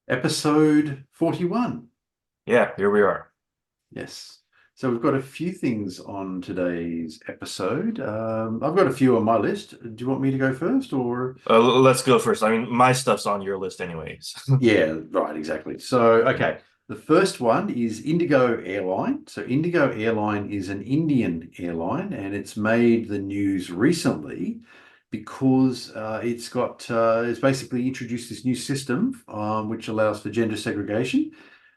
Episode 41. Yeah, here we are. Yes. So we've got a few things on today's episode. I've got a few on my list. Do you want me to go first or? Let's go first. I mean, my stuff's on your list anyways. Yeah, right, exactly. So, okay. The first one is IndiGo Airline. So IndiGo Airline is an Indian airline and it's made the news recently because it's basically introduced this new system which allows for gender segregation,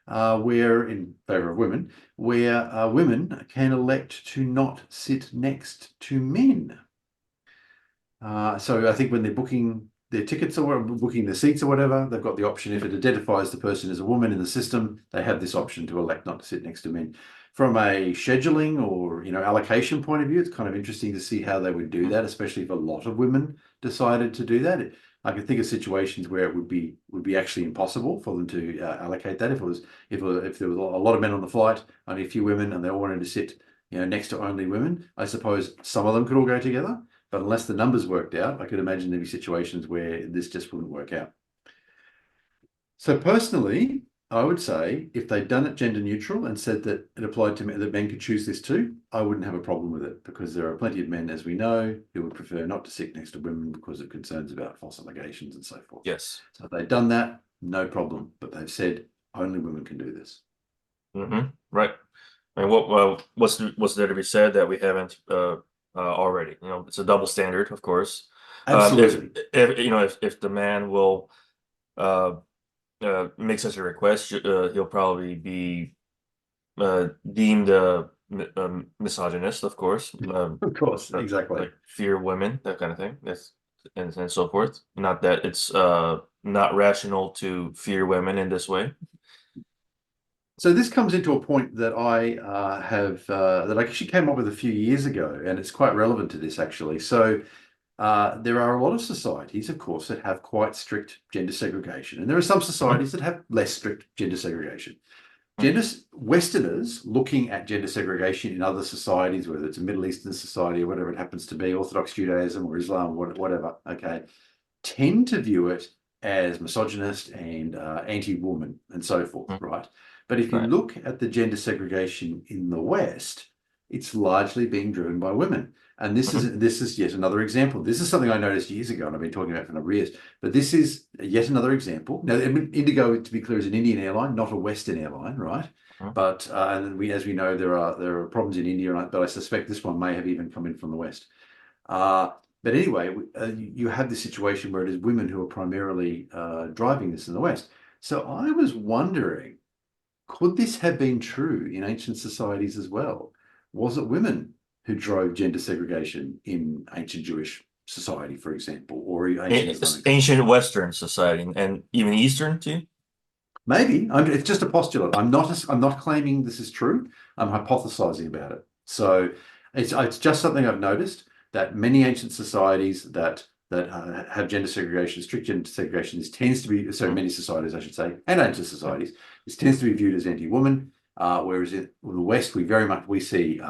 where in favor of women, where women can elect to not sit next to men. So I think when they're booking their tickets or booking their seats or whatever, they've got the option. If it identifies the person as a woman in the system, they have this option to elect not to sit next to men. From a scheduling or allocation point of view, it's kind of interesting to see how they would do that, especially if a lot of women decided to do that. I can think of situations where it would be actually impossible for them to allocate that. If there was a lot of men on the flight, only a few women, and they all wanted to sit next to only women, I suppose some of them could all go together. But unless the numbers worked out, I could imagine there'd be situations where this just wouldn't work out. So personally, I would say if they'd done it gender neutral and said that it applied to men, that men could choose this too, I wouldn't have a problem with it because there are plenty of men, as we know, who would prefer not to sit next to women because of concerns about false allegations and so forth. Yes. So if they'd done that, no problem. But they've said only women can do this. Right. I mean, what's there to be said that we haven't already? You know, it's a double standard, of course. If Absolutely. if the man will uh make such a request, he'll probably be deemed misogynist, of course. Of course, exactly. Like fear women, that kind of thing. That's and so forth. Not that it's not rational to fear women in this way. So this comes into a point that I have that I actually came up with a few years ago, and it's quite relevant to this actually. So there are a lot of societies, of course, that have quite strict gender segregation, and there are some societies that have less strict gender segregation. Westerners looking at gender segregation in other societies, whether it's a Middle Eastern society or whatever it happens to be, Orthodox Judaism or Islam, whatever, okay, tend to view it as misogynist and anti-woman and so forth, Mhm. right? But if you Right. look at the gender segregation in the West, it's largely being driven by women. And Mhm. this is yet another example. This is something I noticed years ago, and I've been talking about for a number of years. But this is yet another example. Now, Indigo, to be clear, is an Indian airline, not a Western airline, right? Mhm. But and as we know, there are problems in India, but I suspect this one may have even come in from the West. Uh, but anyway, you have this situation where it is women who are primarily driving this in the West. So I was wondering, could this have been true in ancient societies as well? Was it women who drove gender segregation in ancient Jewish society, for example, or ancient Islamic society? Ancient Western society and even Eastern too. Maybe. It's just a postulate. I'm not claiming this is true. I'm hypothesizing about it. So it's just something I've noticed that many ancient societies that have gender segregation, strict gender segregation, this tends to be so Mhm. many societies, I should say, and ancient societies, this tends to be viewed as anti-woman. Whereas in the West, we see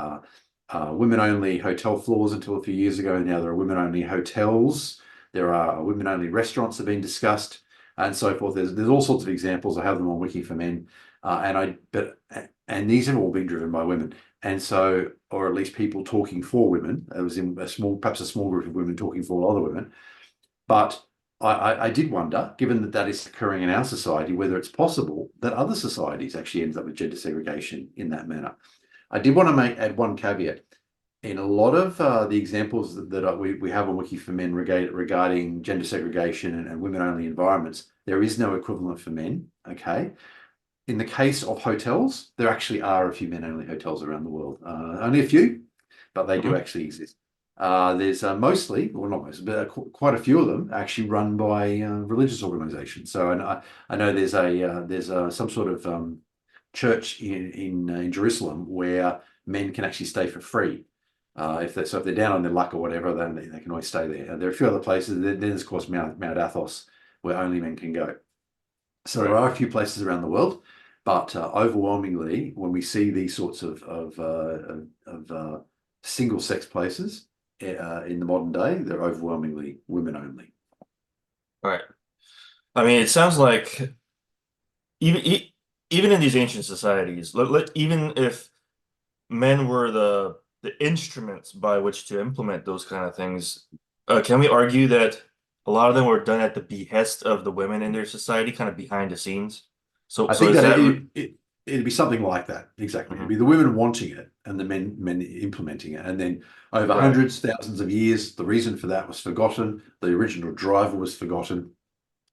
women-only hotel floors until a few years ago. Now there are women-only hotels. There are women-only restaurants that have been discussed and so forth. There's all sorts of examples. I have them on Wiki for Men, and these have all been driven by women, and so or at least people talking for women. It was in perhaps a small group of women talking for other women. But I did wonder, given that that is occurring in our society, whether it's possible that other societies actually ends up with gender segregation in that manner. I did want to add one caveat. In a lot of the examples we have on Wiki for Men regarding gender segregation and women-only environments, there is no equivalent for men, okay? In the case of hotels, there actually are a few men-only hotels around the world. Only a few, but they do Mhm. actually exist. There's mostly, well not most, but quite a few of them actually run by religious organizations. So and I know there's some sort of church in Jerusalem where men can actually stay for free. If they're down on their luck or whatever, then they can always stay there. There are a few other places. Then there's of course Mount Athos, where only men can go. So there Right. are a few places around the world, but overwhelmingly, when we see these sorts of single sex places in the modern day, they're overwhelmingly women only. Right. I mean, it sounds like even even in these ancient societies, even if men were the instruments by which to implement those kind of things, can we argue that a lot of them were done at the behest of the women in their society, kind of behind the scenes? So I so think is that that it'd be something like that. Exactly. It'd Mhm. be the women wanting it and the men implementing it. And then over Right? hundreds, thousands of years, the reason for that was forgotten. The original driver was forgotten.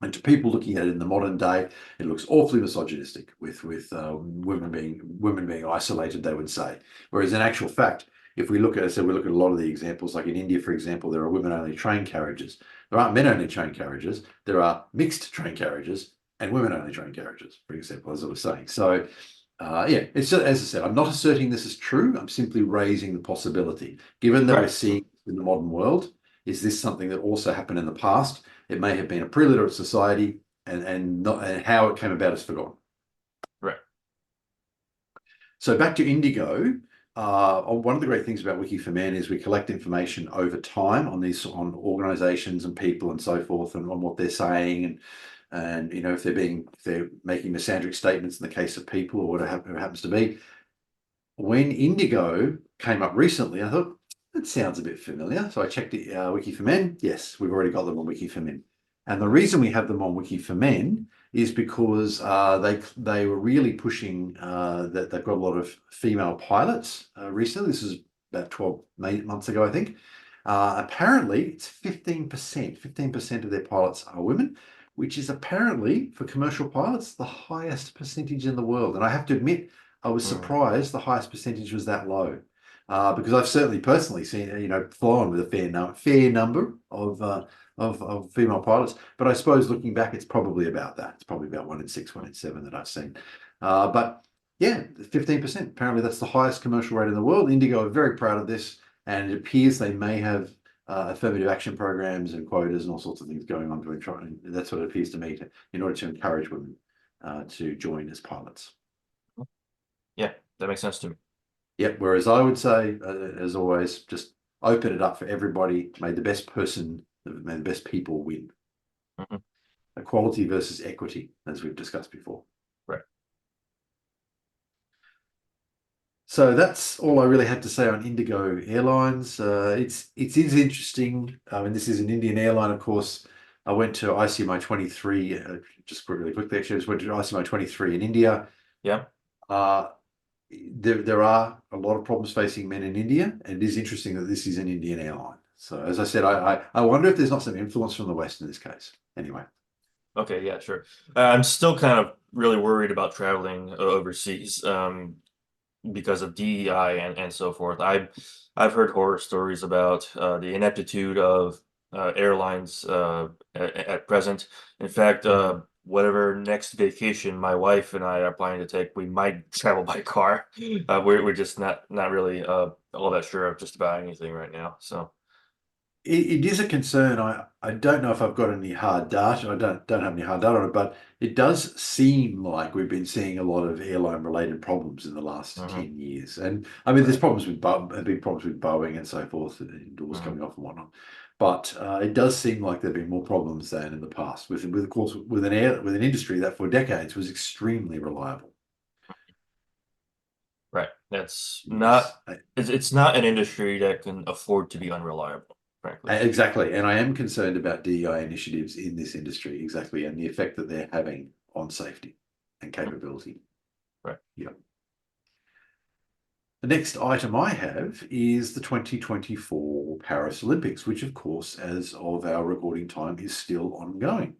And to people looking at it in the modern day, it looks awfully misogynistic with women being isolated, they would say. Whereas in actual fact, if we look at, so we look at a lot of the examples, like in India, for example, there are women-only train carriages. There aren't men-only train carriages. There are mixed train carriages and women-only train carriages, for example, as I was saying. So, yeah, it's just, as I said, I'm not asserting this is true. I'm simply raising the possibility. Given that we're Right. seeing in the modern world, is this something that also happened in the past? It may have been a pre-literate society, and how it came about is forgotten. Right. So back to Indigo. One of the great things about Wiki for Men is we collect information over time on organizations and people and so forth, and on what they're saying, and if they're making misandric statements in the case of people or whatever it happens to be. When Indigo came up recently, I thought it sounds a bit familiar. So I checked Wiki for Men. Yes, we've already got them on Wiki for Men. And the reason we have them on Wiki for Men is because they were really pushing that they've got a lot of female pilots recently. This is about 12 months ago, I think. Apparently, it's 15%. 15% of their pilots are women, which is apparently, for commercial pilots, the highest percentage in the world. And I have to admit, I was Mm. surprised the highest percentage was that low, because I've certainly personally seen, flown with a fair number of female pilots. But I suppose looking back, it's probably about that. It's probably about 1 in 6, 1 in 7 that I've seen. But yeah, 15%. Apparently, that's the highest commercial rate in the world. Indigo are very proud of this, and it appears they may have affirmative action programs and quotas and all sorts of things going on to try. And that's what it appears to me in order to encourage women to join as pilots. Yeah, that makes sense to me. Yep. Whereas I would say, as always, just open it up for everybody. May the best people win. Mhm. Equality versus equity, as we've discussed before. Right. So that's all I really had to say on Indigo Airlines. It is interesting. I mean, this is an Indian airline, of course. I went to ICMI 23, just really quickly, actually, I just went to ICMI 23 in India. Yeah. Uh, there are a lot of problems facing men in India, and it is interesting that this is an Indian airline. So as I said, I wonder if there's not some influence from the West in this case. Anyway, Okay. Yeah. Sure. I'm still kind of really worried about traveling overseas. Because of DEI and so forth. I've heard horror stories about the ineptitude of airlines at present. In fact, whatever next vacation my wife and I are planning to take, we might travel by car. We're just not really all that sure of just about anything right now. So it is a concern. I don't know if I've got any hard data. I don't have any hard data on it, but it does seem like we've been seeing a lot of airline related problems in the last mhm, 10 years. And I mean, there's right. problems with big problems with Boeing and so forth, and doors Mhm. coming off and whatnot. But it does seem like there've been more problems than in the past with of course with an industry that for decades was extremely reliable. Right. That's Yes. not it's not an industry that can afford to be unreliable, frankly. Exactly. And I am concerned about DEI initiatives in this industry, exactly, and the effect that they're having on safety and Mhm. capability. Right. Yeah. The next item I have is the 2024 Paris Olympics, which, of course, as of our recording time, is still ongoing.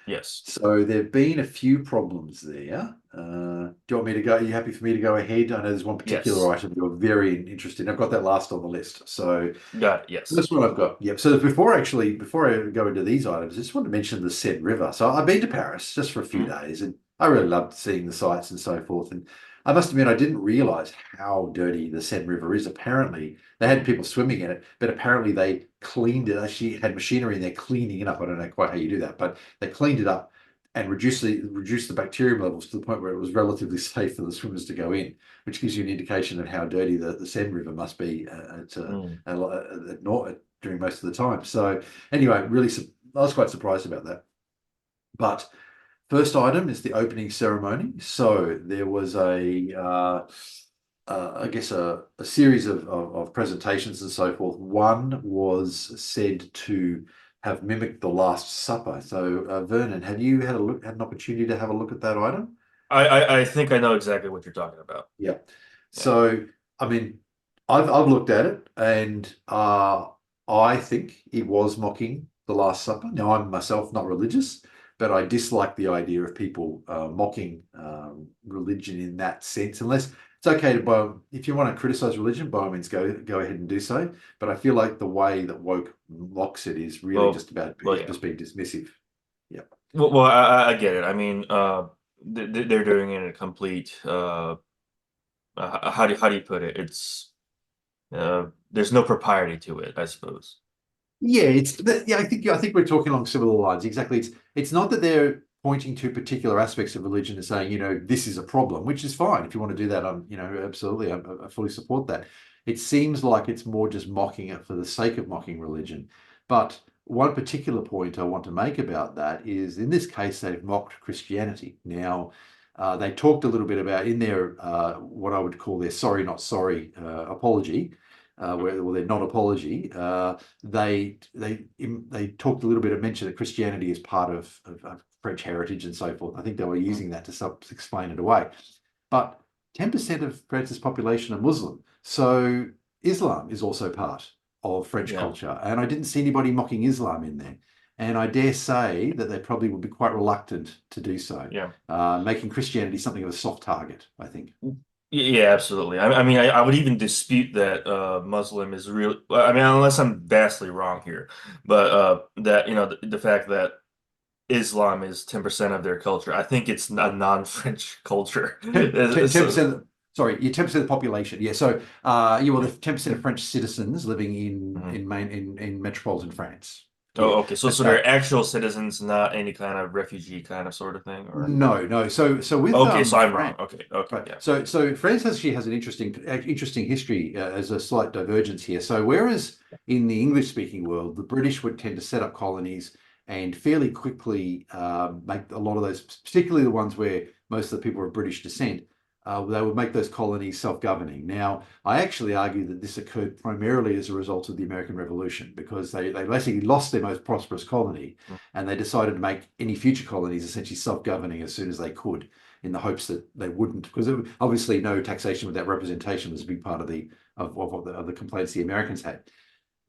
Yes. So there have been a few problems there. Do you want me to go? Are you happy for me to go ahead? I know there's one particular Yes. item you're very interested in. I've got that last on the list. So Got it. Yes. first one I've got. Yep. So before I go into these items, I just want to mention the Seine River. So I've been to Paris just for a few Mhm. days, and I really loved seeing the sights and so forth. And I must admit, I didn't realize how dirty the Seine River is. Apparently, they had people swimming in it, but apparently they cleaned it. Actually, had machinery in there cleaning it up. I don't know quite how you do that, but they cleaned it up and reduced the bacterium levels to the point where it was relatively safe for the swimmers to go in, which gives you an indication of how dirty the Seine River must be Mm. during most of the time. So anyway, really, I was quite surprised about that. But First item is the opening ceremony. So there was I guess a series of presentations and so forth. One was said to have mimicked the Last Supper. So Vernon, have you had an opportunity to have a look at that item? I think I know exactly what you're talking about. Yeah. Yeah. So I mean, I've looked at it, and I think it was mocking the Last Supper. Now, I'm myself not religious, but I dislike the idea of people mocking religion in that sense. Unless it's okay to, if you want to criticize religion, by all means, go ahead and do so. But I feel like the way that woke mocks it is really Well, just about well, is yeah. just being dismissive. Yeah. Well, I get it. I mean, they're doing it in a complete how do you put it? It's there's no propriety to it, I suppose. Yeah, yeah. I think we're talking along similar lines. Exactly. It's not that they're pointing to particular aspects of religion and saying, this is a problem, which is fine. If you want to do that, absolutely, I fully support that. It seems like it's more just mocking it for the sake of mocking religion. But one particular point I want to make about that is, in this case, they've mocked Christianity. Now, they talked a little bit about in their what I would call their sorry not sorry apology, well, their non-apology. They talked a little bit and mentioned that Christianity is part of French heritage and so forth. I think they were Mhm. using that to explain it away. But 10% of France's population are Muslim. So Islam is also part of French Yeah. culture. And I didn't see anybody mocking Islam in there. And I dare say that they probably would be quite reluctant to do so, Yeah. making Christianity something of a soft target, I think. Yeah, absolutely. I mean, I would even dispute that Muslim is real. I mean, unless I'm vastly wrong here, but that the fact that Islam is 10% of their culture, I think it's a non-French culture. 10%, So, sorry, yeah, 10% of the population. Yeah. So the 10% of French citizens living in mhm. in metropolitan France. Yeah. Oh, okay. So they're actual citizens, not any kind of refugee kind of sort of thing, or No, no. So with okay. So I'm wrong. France, Okay. Okay. right. Yeah. So France actually has an interesting history as a slight divergence here. So whereas in the English speaking world, the British would tend to set up colonies and fairly quickly make a lot of those, particularly the ones where most of the people are of British descent, they would make those colonies self-governing. Now, I actually argue that this occurred primarily as a result of the American Revolution because they basically lost their most prosperous colony and they decided to make any future colonies essentially self-governing as soon as they could, in the hopes that they wouldn't, because obviously no taxation without representation was a big part of the complaints the Americans had.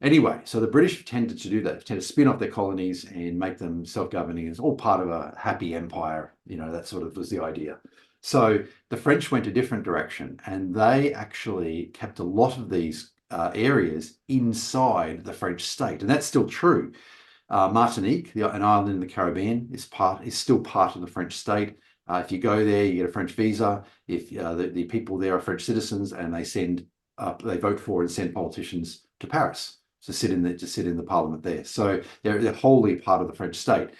Anyway, so the British tended to do that, tend to spin off their colonies and make them self-governing. It's all part of a happy empire, that sort of was the idea. So the French went a different direction, and they actually kept a lot of these areas inside the French state, and that's still true. Martinique, an island in the Caribbean, is still part of the French state. If you go there, you get a French visa. If the people there are French citizens, and they vote for and send politicians to Paris to sit in the parliament there. So they're wholly part of the French state.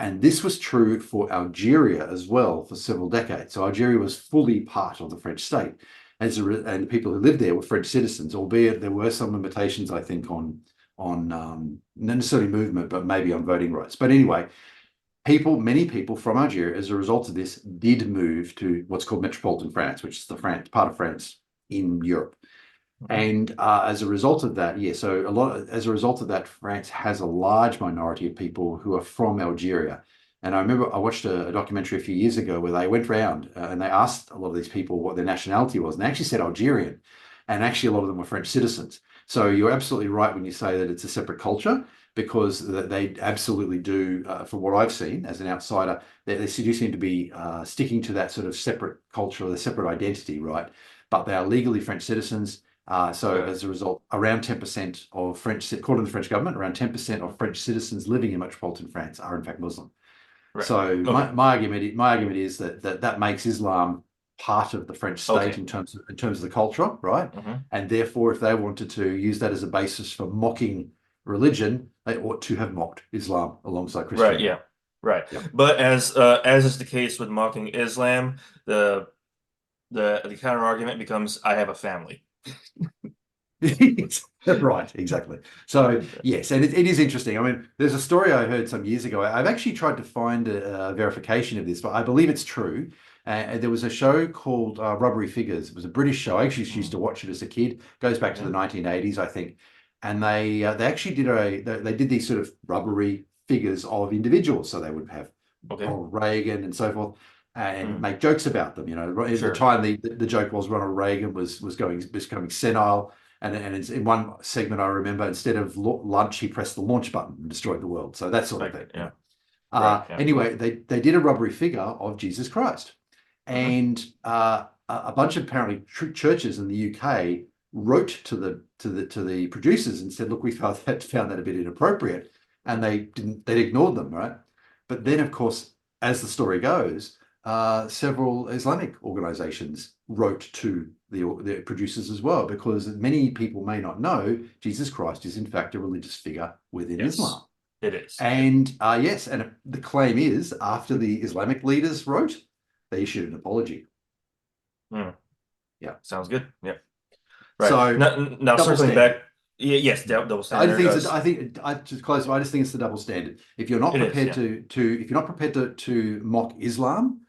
And this was true for Algeria as well for several decades. So Algeria was fully part of the French state, and the people who lived there were French citizens, albeit there were some limitations, I think, on not necessarily movement, but maybe on voting rights. But anyway, many people from Algeria, as a result of this, did move to what's called metropolitan France, which is the part of France in Europe. Mhm. And as a result of that, yeah, so as a result of that, France has a large minority of people who are from Algeria. And I remember I watched a documentary a few years ago where they went around and they asked a lot of these people what their nationality was, and they actually said Algerian. And actually, a lot of them were French citizens. So you're absolutely right when you say that it's a separate culture, because they absolutely do, from what I've seen as an outsider, they do seem to be sticking to that sort of separate culture, or the separate identity, right? But they are legally French citizens. So Right. as a result, around 10% of according to the French government, around 10% of French citizens living in metropolitan France are in fact Muslim. Right. So Okay. my argument is that makes Islam part of the French state Okay. in terms of the culture, right? Hmm. And therefore, if they wanted to use that as a basis for mocking religion, they ought to have mocked Islam alongside Right. Christianity. Yeah. Right. Yep. But as is the case with mocking Islam, the counter argument becomes, I have a family. Right, exactly. So yes, and it is interesting. I mean, there's a story I heard some years ago. I've actually tried to find a verification of this, but I believe it's true. There was a show called Rubbery Figures. It was a British show. I actually used Mm, to watch it as a kid. Goes back to the yeah. 1980s, I think. And they actually did they did these sort of rubbery figures of individuals. So they would have Okay. Ronald Reagan and so forth, and Mm, make jokes about them. You know, at the sure. time the joke was Ronald Reagan was becoming senile. And it's in one segment I remember, instead of lunch, he pressed the launch button and destroyed the world. So that sort of Like, thing, you yeah. know. Right. Yeah. Anyway, they did a rubbery figure of Jesus Christ, Hmm. and a bunch of apparently churches in the UK wrote to the producers and said, "Look, we found that a bit inappropriate," and they ignored them, right? But then, Yeah. of course, as the story goes, several Islamic organizations wrote to the producers as well, because many people may not know Jesus Christ is in fact a religious figure within Yes, Islam. it is. Yeah. And yes, and the claim is after the Islamic leaders wrote, they issued an apology. Mm, Yeah. sounds good. Yeah. Right. So Now double circling back. standard. Yes, Yeah. double I just standard. think it's I think I just close. I just think it's the double standard. If you're not It is. prepared Yeah. if you're not prepared to mock Islam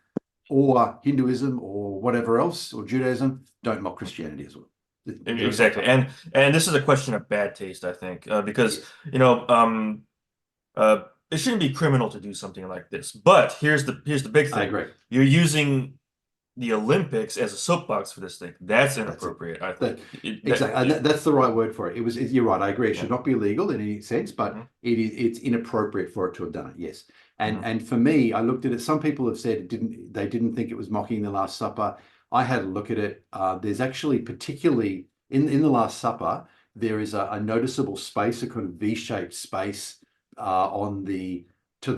or Hinduism or whatever else or Judaism, don't mock Christianity as well. They're a step Exactly. up. And this is a question of bad taste, I think, because Yes, you know, it shouldn't be criminal to do something like this. But here's the big I thing. agree. You're using the Olympics as a soapbox for this thing. That's That's it. inappropriate, I That think. It, that exactly, and it, that's the right word for it. You're right. I agree. It yeah. should not be illegal in any sense, but Hmm. it's inappropriate for it to have done it. Yes, Hmm. and for me, I looked at it. Some people have said they didn't think it was mocking the Last Supper. I had a look at it. There's actually particularly in the Last Supper there is a noticeable space, a kind of V-shaped space on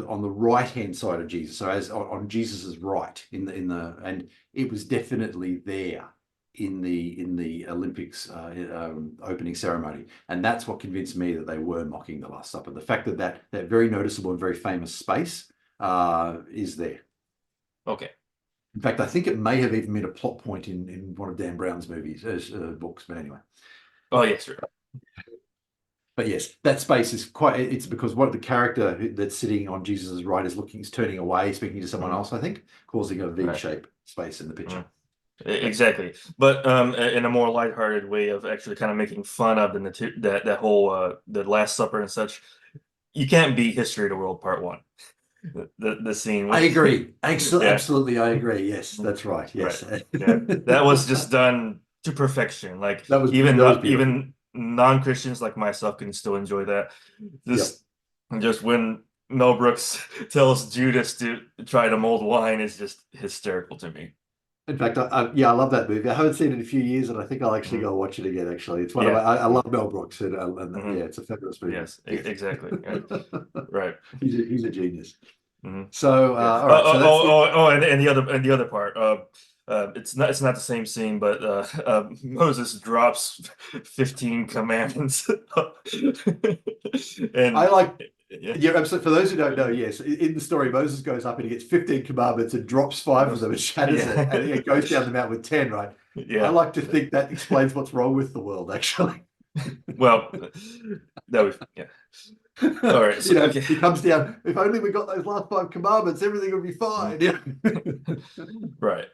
on the right hand side of Jesus. So as on Jesus's right and it was definitely there in the Olympics opening ceremony, and that's what convinced me that they were mocking the Last Supper. The fact that that very noticeable and very famous space is there. Okay. In fact, I think it may have even been a plot point in one of Dan Brown's movies, books. But anyway, Oh, yes, sir. but yes, that space is quite. It's because what the character that's sitting on Jesus's right is turning away, speaking to someone Mm, else. I think causing a right. V-shaped space in the picture. Mm. Yep, Exactly, but in a more lighthearted way of actually kind of making fun of that whole the Last Supper and such. You can't beat History of the World Part One. The scene I with agree. yeah, Absolutely, I agree. Yes, that's right. right, Yes, yeah, that was that just done to perfection. Like that was beautiful. even non-Christians like myself can still enjoy that. Yep. Just when Mel Brooks tells Judas to try to mold wine is just hysterical to me. In fact, yeah, I love that movie. I haven't seen it in a few years, and I think I'll actually Mhm. go watch it again. Actually, it's one of Yeah. I love Mel Brooks, and Hmm. yeah, it's a fabulous movie. Yes, exactly. Yeah. Right. He's a genius. Hmm. So, Yeah. all right. So that's the And the other part. It's not the same scene, but Moses drops 15 commandments, I and like. yeah, Yeah, absolutely. For those who don't know, yes, in the story, Moses goes up and he gets 15 commandments and drops five of them and shatters it, yeah, and it goes down the mountain with 10. Right. I yeah. like to think that explains what's wrong with the world, actually. Well, that was yeah. All right. So okay. He comes down. If only we got those last five commandments, everything would be fine. Mhm. Yeah. Right.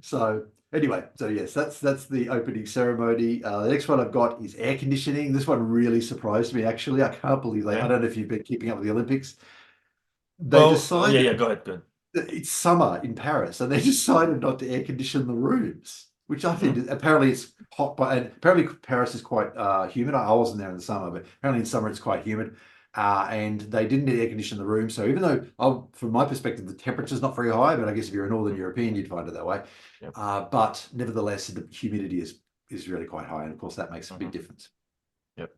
So anyway, so yes, that's the opening ceremony. The next one I've got is air conditioning. This one really surprised me, actually. I can't believe I Okay. don't know if you've been keeping up with the Olympics. They Oh, yeah, decided yeah. Go ahead. Good. that it's summer in Paris, and they decided not to air condition the rooms, which I think Hmm. apparently it's hot, and apparently Paris is quite humid. I wasn't there in the summer, but apparently in summer it's quite humid. And they didn't air condition the room. So even though, from my perspective, the temperature's not very high, but I guess if you're a Northern European, you'd find it that way. Yep. But nevertheless, the humidity is really quite high, and of course that makes a Hmm. big difference. Yep.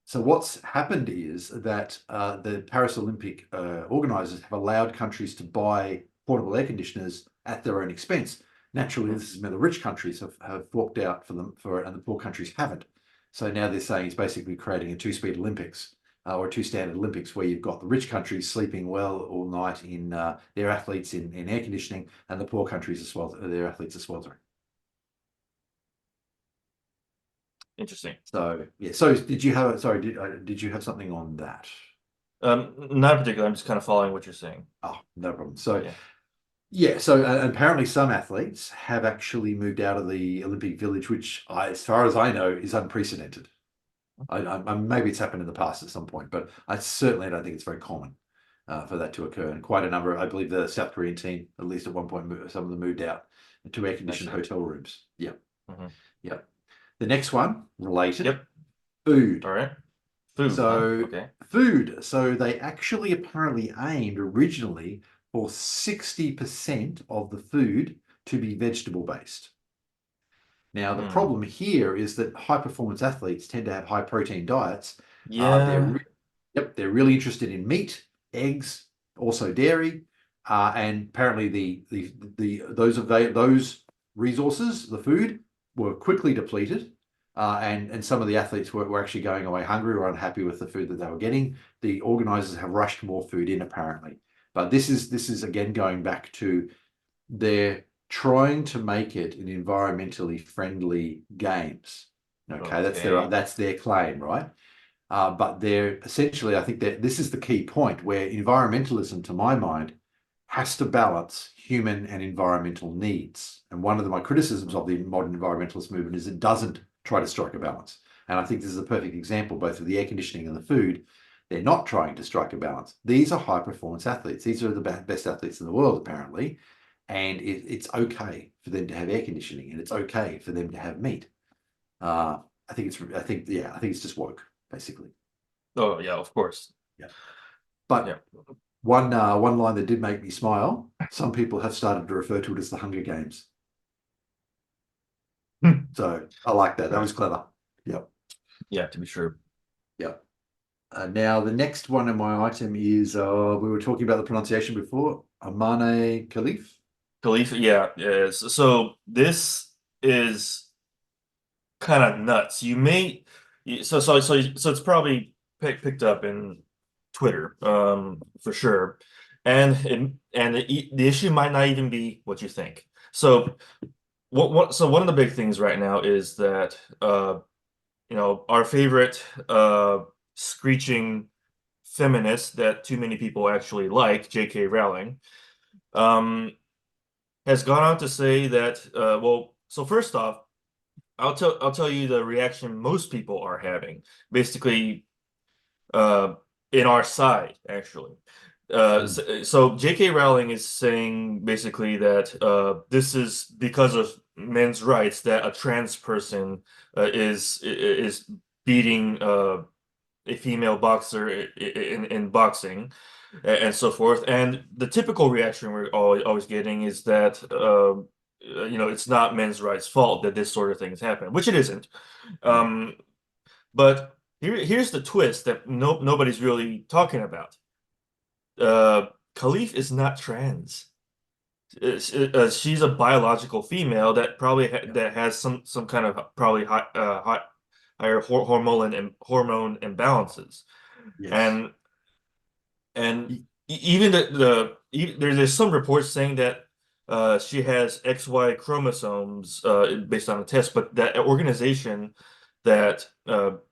So what's happened is that the Paris Olympic organizers have allowed countries to buy portable air conditioners at their own expense. Naturally, Hmm. this is where the rich countries have forked out for it, and the poor countries haven't. So now they're saying it's basically creating a two-speed Olympics or a two-standard Olympics, where you've got the rich countries sleeping well all night in their athletes in air conditioning, and the poor countries as well, their athletes are sweltering. Interesting. So yeah. So did you have? Sorry, did you have something on that? Not in particular. I'm just kind of following what you're saying. Oh, no problem. So Yeah. yeah, so apparently some athletes have actually moved out of the Olympic Village, which, as far as I know, is unprecedented. Maybe it's happened in the past at some point, but I certainly don't think it's very common for that to occur. And quite a number, I believe the South Korean team, at least at one point, some of them moved out to I air-conditioned see. hotel rooms. Yeah, Hmm. yeah. The next one, related, Yep. food. All right. Food, huh? So Okay. food. So they actually apparently aimed originally for 60% of the food to be vegetable based. Now, the Hmm. problem here is that high performance athletes tend to have high protein diets. Yeah. Yep, they're really interested in meat, eggs, also dairy, and apparently those resources, the food, were quickly depleted, and some of the athletes were actually going away hungry or unhappy with the food that they were getting. The organisers have rushed more food in apparently, but this is again going back to they're trying to make it an environmentally friendly games. Okay, Okay. that's their claim, right? But they're essentially, I think that this is the key point where environmentalism, to my mind, has to balance human and environmental needs. And one of my criticisms of the modern environmentalist movement is it doesn't try to strike a balance. And I think this is a perfect example, both of the air conditioning and the food. They're not trying to strike a balance. These are high performance athletes. These are the best athletes in the world, apparently. And it's okay for them to have air conditioning and it's okay for them to have meat. I think it's just woke, basically. Oh, yeah, of course. Yeah. But Yeah. one line that did make me smile, some people have started to refer to it as the Hunger Games. So I like that. That Right. was clever. Yep. Yeah, to be sure. Yep. Now the next one in my item is we were talking about the pronunciation before, Imane Khelif. Khalifa, yeah, yes. So this is kind of nuts. So it's probably picked up in Twitter, for sure. And the issue might not even be what you think. So so one of the big things right now is that our favorite screeching feminist that too many people actually like, JK Rowling, um, has gone on to say that so first off, I'll tell you the reaction most people are having, basically, uh, in our side, actually. Mm. So J.K. Rowling is saying basically that this is because of men's rights that a trans person is beating a female boxer in boxing and so forth. And the typical reaction we're always getting is that it's not men's rights' fault that this sort of thing has happened, which it isn't. Yeah. Um, but here's the twist that nobody's really talking about. Khalif is not trans. She's a biological female that probably Yeah. that has some kind of probably higher hormone imbalances, Yes. and and Y- even there's some reports saying that she has XY chromosomes based on a test, but that organization that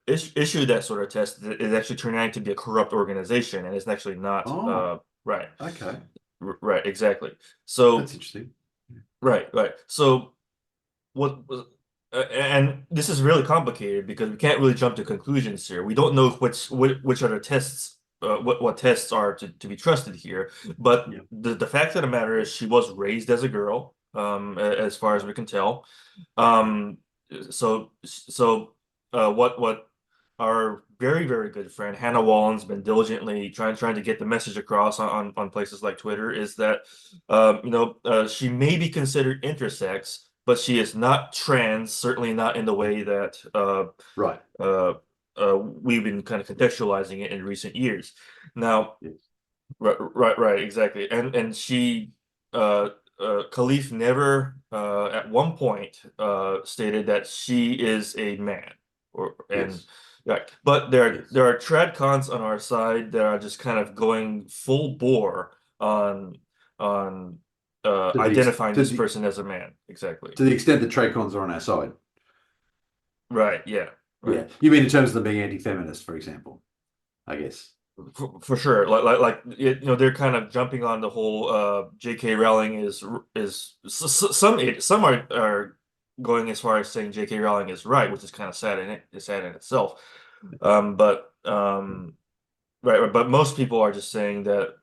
issued that sort of test is actually turning out to be a corrupt organization, and it's actually not Oh, right. okay. Right, exactly. That's So, interesting. Yeah. right. So, and this is really complicated because we can't really jump to conclusions here. We don't know which other tests, what tests are to be trusted here. But Yeah. the fact of the matter is, she was raised as a girl, as far as Yeah. we can tell. Yeah. Um, so, what our very, very good friend Hannah Wallen's been diligently trying to get the message across on places like Twitter is that she may be considered intersex, but she is not trans, certainly not in the way that Right. uh, we've been kind of contextualizing it in recent years. Now, Yes. right, exactly, and uh, Khalif never at one point stated that she is a man, or and Yes. right, but there are Yes. there are trad cons on our side that are just kind of going full bore on To the ex- identifying this person as a man. Exactly. to the extent that trade cons are on our side. Right. Yeah. Right. Yeah, you mean in terms of them being anti-feminist, for example, I guess. For sure. They're kind of jumping on the whole JK Rowling some are going as far as saying JK Rowling is right, which is kind of sad in it, it's sad in itself. But right, but most people are just saying that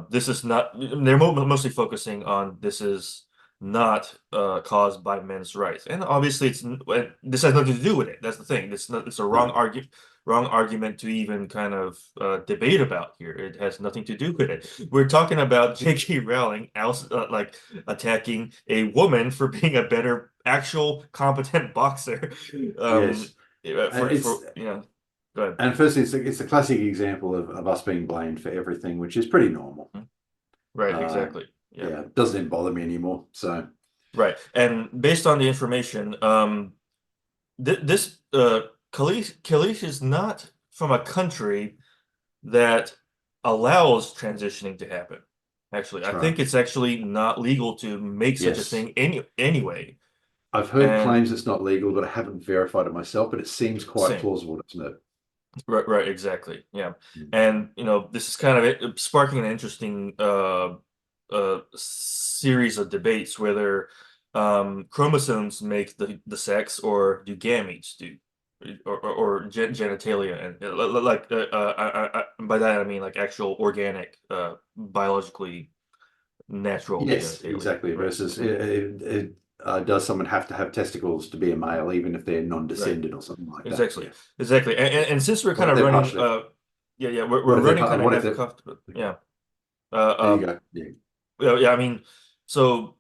this is not, they're mostly focusing on this is not caused by men's rights. And obviously this has nothing to do with it. That's the thing. It's a No. wrong argument to even kind of debate about here. It has nothing to do with it. We're talking about J.K. Rowling like attacking a woman for being a better actual competent boxer. Yes. It's Go ahead. and firstly, it's a classic example of us being blamed for everything, which is pretty normal. Right, Uh, exactly. Yeah. yeah, it doesn't even bother me anymore. So Right. And based on the information, this Khalif is not from a country that allows transitioning to happen. Actually, that's I right. think it's actually not legal to make such a Yes. thing anyway. I've heard And claims it's not legal, but I haven't verified it myself, but it seems quite same. plausible, doesn't it? Right, right, exactly. Yeah. Mm. And this is kind of sparking an interesting series of debates whether chromosomes make the sex or do gametes do or genitalia and by that I mean like actual organic biologically natural Yes, genitalia, exactly. right? Versus, Mhm. does someone have to have testicles to be a male, even if they're Right. non-descended or something like that? Exactly. Yeah. Exactly. And since we're What kind if of they're running partially? yeah, What we're if they're? running kind of What if half they're? cuffed, but Okay. yeah. There you Uh, go. Yeah. Well, yeah, I mean, so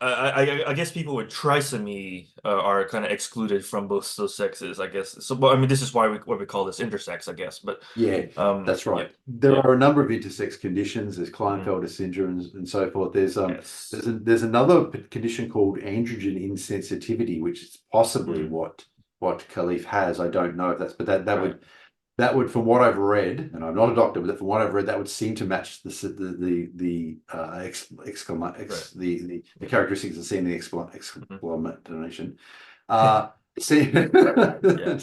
I guess people with trisomy are kind of excluded from both those sexes, I guess. So, well, I mean, this is why what we call this intersex, I guess. But Yeah, that's yeah, right. There yeah, are a number of intersex conditions. There's mhm, Klinefelter syndrome and so forth. yes, There's another condition called androgen insensitivity, which is possibly mm, what Khalif has. I don't know if that's, but right, that would, from what I've read, and I'm not a doctor, but from what I've read, that would seem to match right, the yeah, characteristics of seeing the mhm, explanation. See, yeah,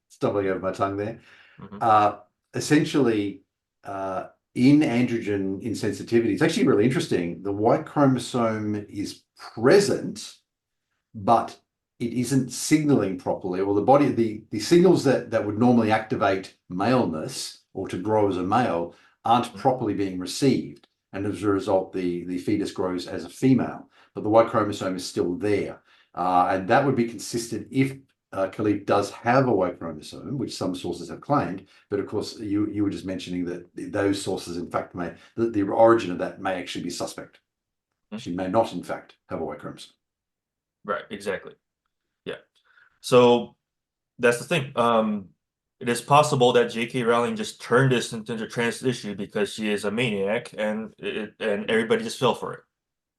stumbling over my tongue there. mhm, Uh, essentially, in androgen insensitivity, it's actually really interesting. The Y chromosome is present, but it isn't signaling properly, or the signals that would normally activate maleness or to grow as a male aren't mhm, properly being received. And as a result, the fetus grows as a female, but the Y chromosome is still there. And that would be consistent if Khalif does have a Y chromosome, which some sources have claimed. But of course, you were just mentioning that those sources, in fact, the origin of that may actually be suspect. mhm, She may not, in fact, have a Y chromosome. right, exactly, yeah. So that's the thing. It is possible that J.K. Rowling just turned this into a trans issue because she is a maniac, and everybody just fell for it.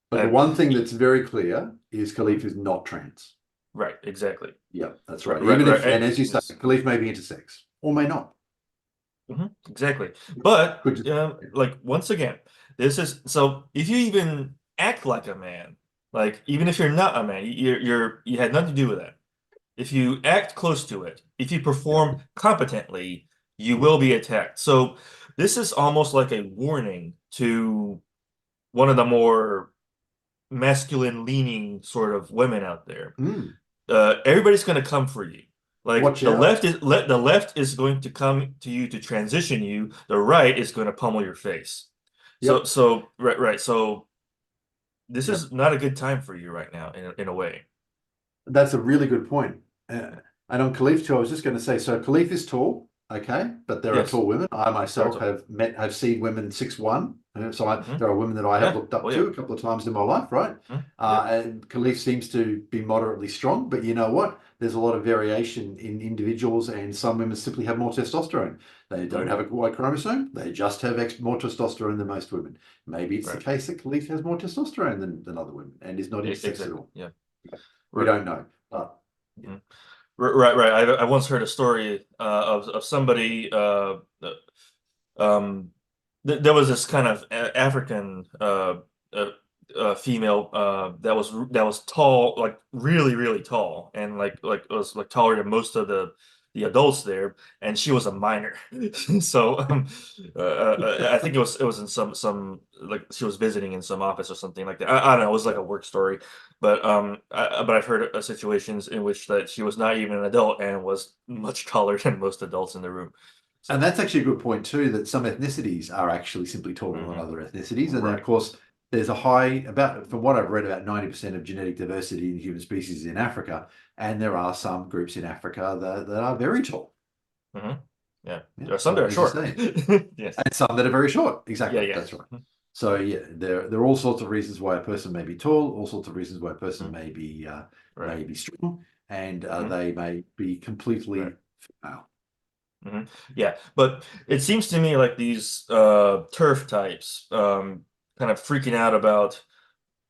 But the And one thing that's very clear is mhm, Khalif is not trans. right, exactly. Yeah, that's Right, right. right, Even right. if, and as you say, Yes, Khalif may be intersex or may not. exactly. But Could just, like once again, this is so if you even act like a man, like even if you're not a man, you had nothing to do with that. If you act close to it, if you yeah. perform competently, you Mm. will be attacked. So this is almost like a warning to one of the more masculine leaning sort of women out there. Mm. Everybody's going to come for you. Like Watch out. the left is going to come to you to transition you. The right is going to pummel your face. Yep. Right, right. So this Yep. is not a good time for you right now in a way. That's a really good point. And on Khalif too, I was just going to say, so Khalif is tall, okay, but there are Yes, tall women. I there are myself some. have seen women 6'1". Hmm. There are women that I have Yeah. looked up Oh to yeah. a couple of times in my life, right? Yep. And Khalif seems to be moderately strong, but you know what? There's a lot of variation in individuals, and some women simply have more testosterone. They don't Mhm. have a Y chromosome; they just have more testosterone than most women. Maybe it's the Right. case that Khalif has more testosterone than other women and is not intersex at Exactly. all. Yeah. We Right. don't know, but yeah. Mhm. Right. Right. I once heard a story of somebody. Um, there was this kind of African uh, female that was tall, like really tall, and was like taller than most of the adults there, and she was a minor. So I think it was in some like she was visiting in some office or something like that. I don't know. It was like a work story, but I've heard situations in which that she was not even an adult and was much taller than most adults in the room. And So that's actually a good point too, that some ethnicities are actually simply taller than mhm, other ethnicities. And then of right. course, there's a high, about from what I've read, about 90% of genetic diversity in human species is in Africa. And there are some groups in Africa that are very tall. Hmm. Yeah, Yeah. there are some that So are as you short. say, Yes. and some that are very short. Yeah, Exactly. yeah. That's right. So yeah, there are all sorts of reasons why a person may be tall, all sorts of reasons why a person Mhm. Right. may be strong, and Hmm. they may be Right. completely female. Hmm. Yeah, but it seems to me like these turf types kind of freaking out about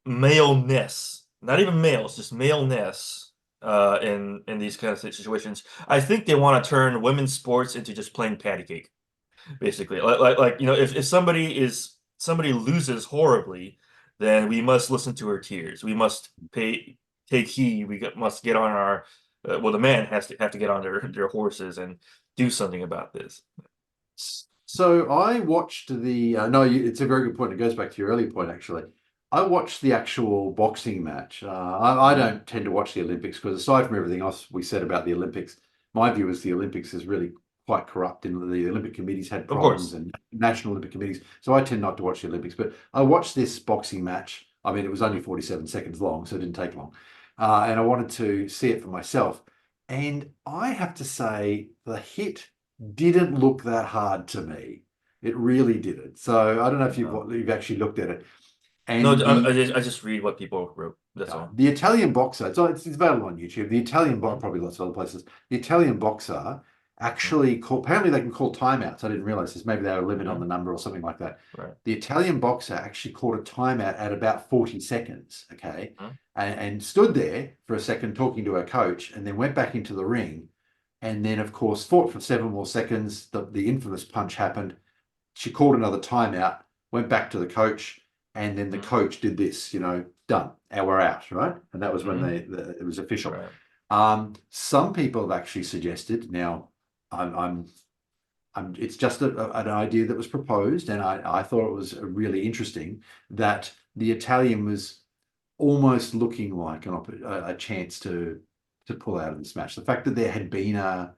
maleness, not even males, just maleness in these kind of situations. I think they want to turn women's sports into just playing patty cake, basically. Like you know, if somebody loses horribly, then we must listen to her tears. We must take heed. Must get on our well, the man has to have to get on their horses and do something about this. So I watched the no, it's a very good point. It goes back to your earlier point, actually. I watched the actual boxing match. I Hmm. don't tend to watch the Olympics because aside from everything else we said about the Olympics, my view is the Olympics is really quite corrupt and the Olympic committees had Of problems course. and national Olympic committees. So I tend not to watch the Olympics, but I watched this boxing match. I mean, it was only 47 seconds long, so it didn't take long. And I wanted to see it for myself. And I have to say, the hit didn't look that hard to me. It really didn't. So I don't know if No, you've actually looked at it. no, And I just read what people wrote. That's all. the Italian boxer, it's available on YouTube. The Italian boxer, Hmm. probably lots of other places. The Italian boxer actually called, apparently they can call timeouts. I didn't realize this. Maybe they had a limit on Hmm. the number or something like that. Right. The Italian boxer actually called a timeout at about 40 seconds, okay, Hmm. and stood there for a second talking to her coach and then went back into the ring and then, of course, fought for 7 more seconds. The infamous punch happened. She called another timeout, went back to the coach, and then the Hmm. coach did this, done, and we're out, right? And that was when Hmm. it was official. Right. Some people have actually suggested, now it's just an idea that was proposed, and I thought it was really interesting that the Italian was almost looking like a chance to pull out of this match. The fact that there had been a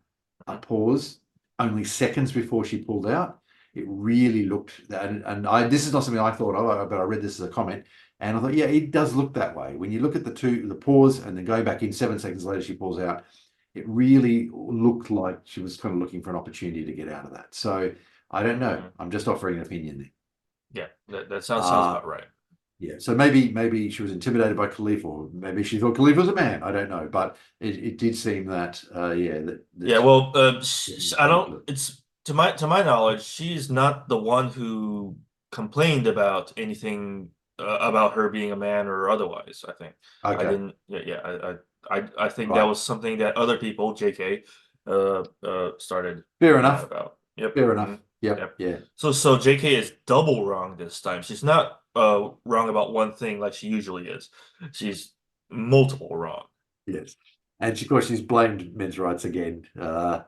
Hmm. pause only seconds before she pulled out, it really looked that. And I this is not something I thought of, but I read this as a comment, and I thought, yeah, it does look that way. When you look at the pause and then going back in 7 seconds later, she pulls out. It really looked like she was kind of looking for an opportunity to get out of that. So I don't know. Hmm. I'm just offering an opinion there. Yeah, that sounds Uh, about right. yeah, so maybe she was intimidated by Khalif, or maybe she thought Khalif was a man. I don't know, but it did seem that yeah Yeah, that well, I don't. manipulative. It's to my knowledge, she's not the one who complained about anything about her being a man or otherwise. I think I Okay, didn't. Yeah, yeah. I think that right, was something that other people, JK, started fair mad enough, about. Yep. fair Hmm. enough. Yep, Yep. yeah, So JK is double wrong this time. She's not wrong about one thing like she usually is. She's multiple wrong. yes, and of course she's blamed men's rights again. So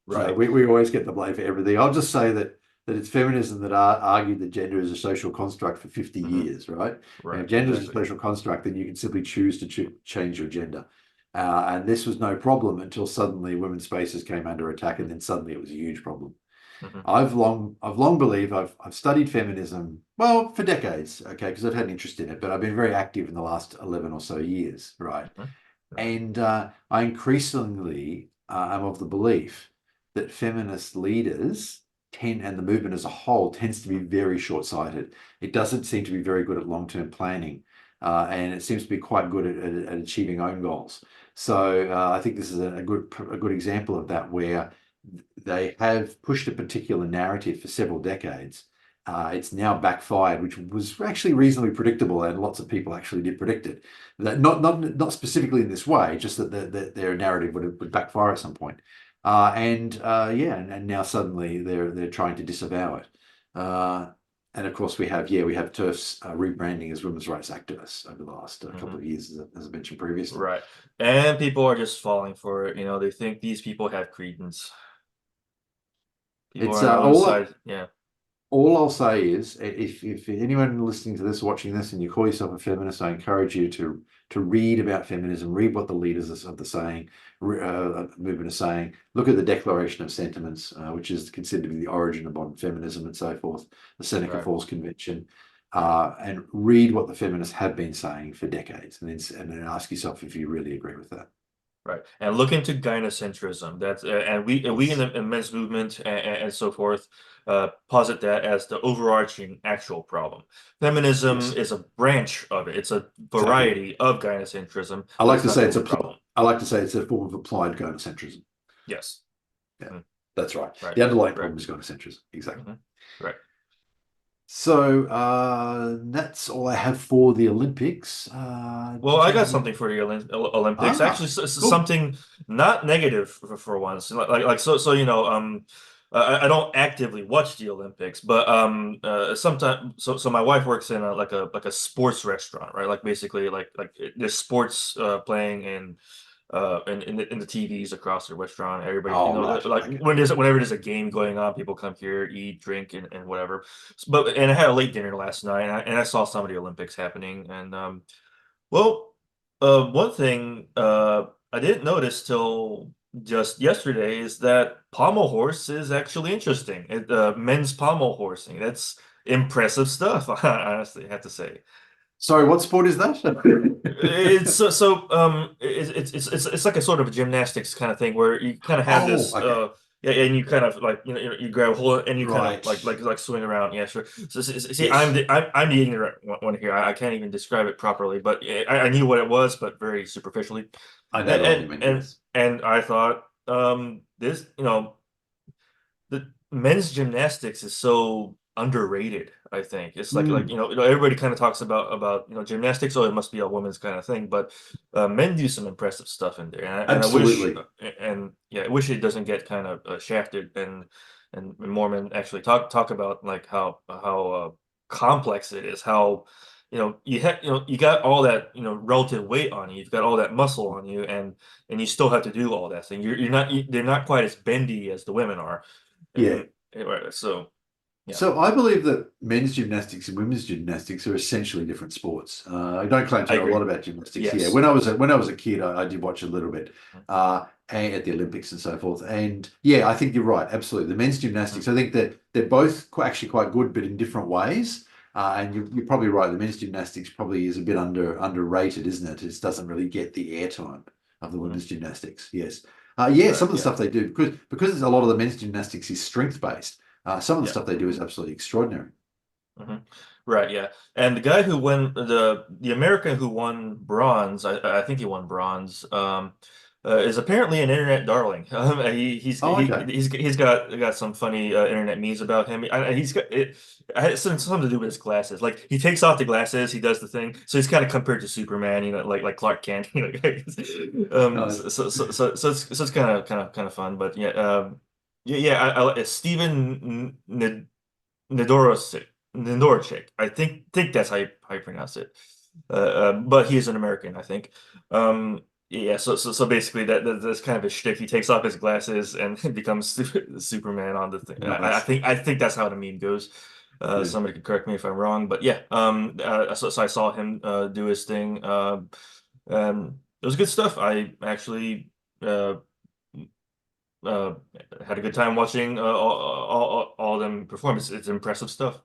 Right. we always get the blame for everything. I'll just say that it's feminism that argued that gender is a social construct for 50 Hmm. years, right? And Right. if gender is a Exactly. social construct, then you can simply choose to change your gender. And this was no problem until suddenly women's spaces came under attack, and then suddenly it was a huge problem. Hmm. I've long believed I've studied feminism well for decades, okay, because I've had an interest in it, but I've been very active in the last 11 or so years, right? Hmm. Right. And I increasingly am of the belief that feminist leaders and the movement as a whole tends to be very short-sighted. It doesn't seem to be very good at long-term planning, and it seems to be quite good at achieving own goals. So I think this is a good example of that, where they have pushed a particular narrative for several decades. It's now backfired, which was actually reasonably predictable, and lots of people actually did predict it. That not specifically in this way, just that their narrative would backfire at some point. Yeah, and now suddenly they're trying to disavow it. And of course, we have TERFs rebranding as women's rights activists over the last couple Hmm. of years, as I mentioned previously. Right. And people are just falling for it. They think these people have credence. People It's are on the other side. Yeah. all I'll say is, if anyone listening to this, watching this, and you call yourself a feminist, I encourage you to read about feminism, read what the leaders of the movement are saying, look at the Declaration of Sentiments, which is considered to be the origin of modern feminism and so forth, the Seneca Right. Falls Convention, and read what the feminists have been saying for decades, and then ask yourself if you really agree with that. Right. And look into gynocentrism. That's and we in Yes, the men's movement and so forth posit that as the overarching actual problem. Feminism yes, is a branch of it. It's a exactly. variety of gynocentrism, I but like it's to not say the it's only problem. I like to say it's a form of applied gynocentrism. Yes. Yeah, Mm, that's right. right. The underlying Right. problem is gynocentrism. Exactly. Hmm. Right. So that's all I have for the Olympics. Well, Did I you have got any? something for the Olympics. Ah, Actually, cool. something not negative for once. So I don't actively watch the Olympics, but sometimes so my wife works in a sports restaurant, right? Like basically there's sports playing in the TVs across the restaurant. Everybody, Oh, right. like Okay. whenever there's a game going on, people come here, eat, drink, and whatever. And I had a late dinner last night, and I saw some of the Olympics happening, and well, one thing I didn't notice till just yesterday is that pommel horse is actually interesting. Men's pommel horsing. That's impressive stuff, I honestly have to say. Sorry, what sport is that? It's it's like a sort of a gymnastics kind of thing where you kind of have Oh, this okay. yeah, and you kind of like you grab a hold and you kind of Right. like swing around. Yeah, sure. See, Yes, I'm the ignorant one here. I can't even describe it properly, but I knew what it was, but very superficially. I know the one you And mean. and Yes. and I thought this the men's gymnastics is so underrated. I think it's Mm, everybody kind of talks about gymnastics. Oh, it must be a woman's kind of thing, but men do some impressive stuff in there, and I wish absolutely. and yeah, I wish it doesn't get kind of shafted and more men actually talk about like how complex it is. How you got all that relative weight on you. You've got all that muscle on you, and you still have to do all that thing. They're not quite as bendy as the women are. Yeah. And anyway, so yeah, So I believe that men's gymnastics and women's gymnastics are essentially different sports. I don't claim to I know a agree. lot about gymnastics. Yeah, Yes. when I was a kid, I did watch a little bit at the Olympics and so forth. And yeah, I think you're right. Absolutely, the men's Mhm. gymnastics. I think that they're both actually quite good, but in different ways. And you're probably right. The men's gymnastics probably is a bit underrated, isn't it? It just doesn't really get the airtime of the Mhm. women's gymnastics. Yes. Yeah, some Right. of the Yeah. stuff they do because a lot of the men's gymnastics is strength based. Some of the Yeah. stuff they do is absolutely extraordinary. Hmm. Right. Yeah. And the guy who won the American who won bronze, I think he won bronze, is apparently an internet darling. Oh, okay. He's got some funny internet memes about him. He's got it. It has something to do with his glasses. Like he takes off the glasses, he does the thing, so he's kind of compared to Superman, like Clark Kent. Nice. It's kind of fun, but yeah, Steven Nedorosik. Nendorchik. I think that's how you pronounce it. But he is an American, I think. Yeah, so basically that's kind of a shtick. He takes off his glasses and becomes Superman on the thing. Nice. I think that's how the meme goes. Good. Somebody can correct me if I'm wrong, but yeah. So I saw him do his thing. It was good stuff. I actually uh, uh, had a good time watching all them perform. It's impressive stuff.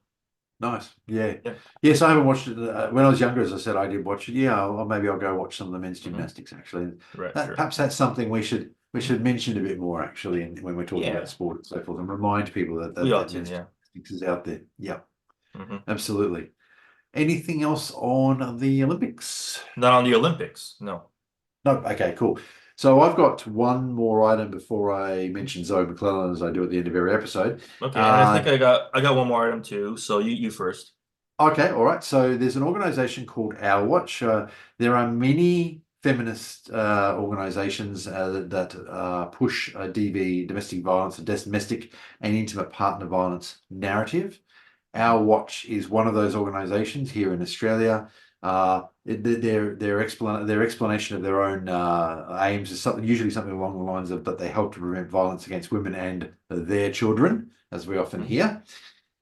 Nice. Yeah. Yeah. Yes, I haven't watched it. When I was younger, as I said, I did watch it. Yeah, maybe I'll go watch some of the men's Hmm. gymnastics actually. Right, That sure. perhaps that's something we should mention a bit more actually, when we're talking about Yeah, sport and so forth, and remind people that we ought to, men's yeah. gymnastics is out there. Yeah, Hmm. absolutely. Anything else on the Olympics? Not on the Olympics, no. No. Okay, cool. So I've got one more item before I mention Zoe McClellan, as I do at the end of every episode. Okay, and I think Uh, I got one more item too, so you first. Okay, all right. So there's an organization called Our Watch. There are many feminist organizations that push DV, domestic violence, and domestic and intimate partner violence narrative. Our Watch is one of those organisations here in Australia. Their explanation of their own aims is something, usually something along the lines of that they help to prevent violence against women and their children, as we often Mhm. hear.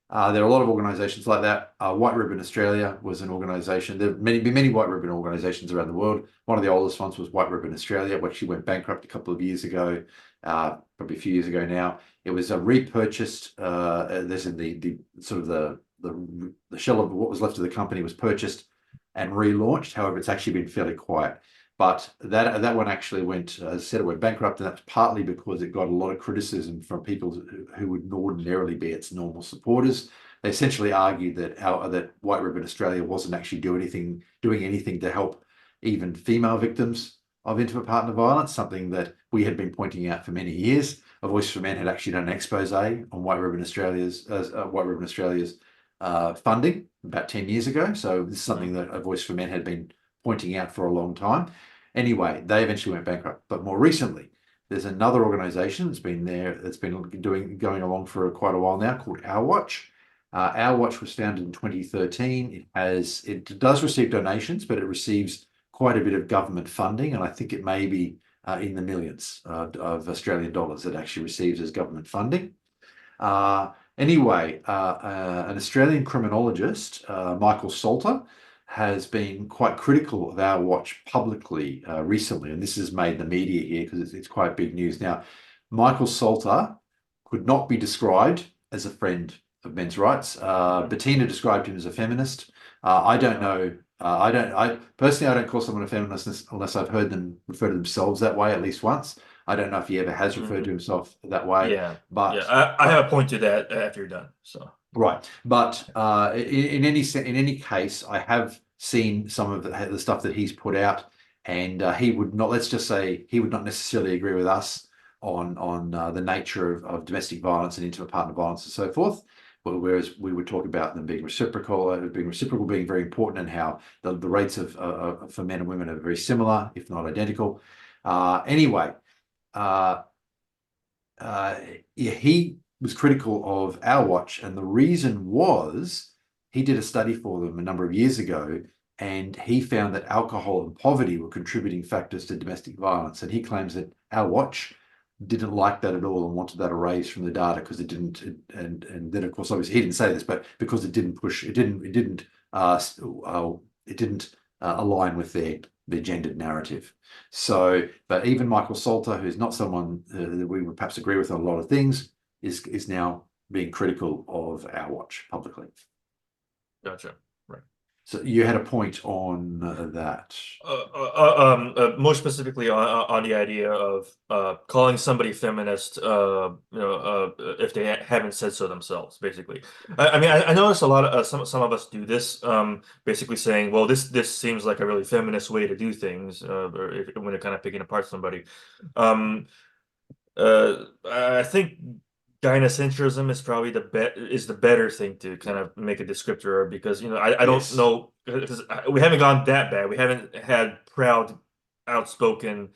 There are a lot of organisations like that. White Ribbon Australia was an organisation. There have been many White Ribbon organisations around the world. One of the oldest ones was White Ribbon Australia, which actually went bankrupt a couple of years ago, probably a few years ago now. It was repurchased. There's in the sort of the shell of what was left of the company was purchased and relaunched. However, it's actually been fairly quiet. But that one actually went, as I said, it went bankrupt, and that's partly because it got a lot of criticism from people who would ordinarily be its normal supporters. They essentially argued that White Ribbon Australia wasn't actually doing anything to help even female victims of intimate partner violence, something that we had been pointing out for many years. A Voice for Men had actually done an expose on White Ribbon Australia's funding about 10 years ago. So this is something that A Voice for Men had been pointing out for a long time. Anyway, they eventually went bankrupt. But more recently, there's another organisation that's been there, that's been going along for quite a while now, called Our Watch. Our Watch was founded in 2013. It does receive donations, but it receives quite a bit of government funding, and I think it may be in the millions of Australian dollars it actually receives as government funding. Anyway, an Australian criminologist, Michael Salter, has been quite critical of Our Watch publicly recently, and this has made the media here because it's quite big news. Now, Michael Salter could not be described as a friend of men's rights. Bettina described him as a feminist. I don't know. I personally, I don't call someone a feminist unless I've heard them refer to themselves that way at least once. I don't know if he ever has referred to Mhm. himself that way, Yeah, yeah. but I have a point to that after you're done. So right. But in any case, I have seen some of the stuff that he's put out, and he would not. Let's just say he would not necessarily agree with us on the nature of domestic violence and intimate partner violence and so forth. But whereas we would talk about them being reciprocal, being very important, and how the rates for men and women are very similar, if not identical. Anyway. Uh, yeah, he was critical of Our Watch, and the reason was he did a study for them a number of years ago, and he found that alcohol and poverty were contributing factors to domestic violence. And he claims that Our Watch didn't like that at all and wanted that erased from the data because it didn't. And then of course, obviously, he didn't say this, but because it didn't push, it didn't align with their gendered narrative. So, but even Michael Salter, who's not someone that we would perhaps agree with on a lot of things, is now being critical of Our Watch publicly. gotcha. Right. So you had a point on that. More specifically on the idea of calling somebody feminist, if they haven't said so themselves, basically. I mean, I notice a lot of some of us do this, basically saying, well, this seems like a really feminist way to do things, or when they're kind of picking apart somebody. I think gynocentrism is probably the better thing to kind of make a descriptor of, because I don't Yes. know, because we haven't gone that bad. We haven't had proud, outspoken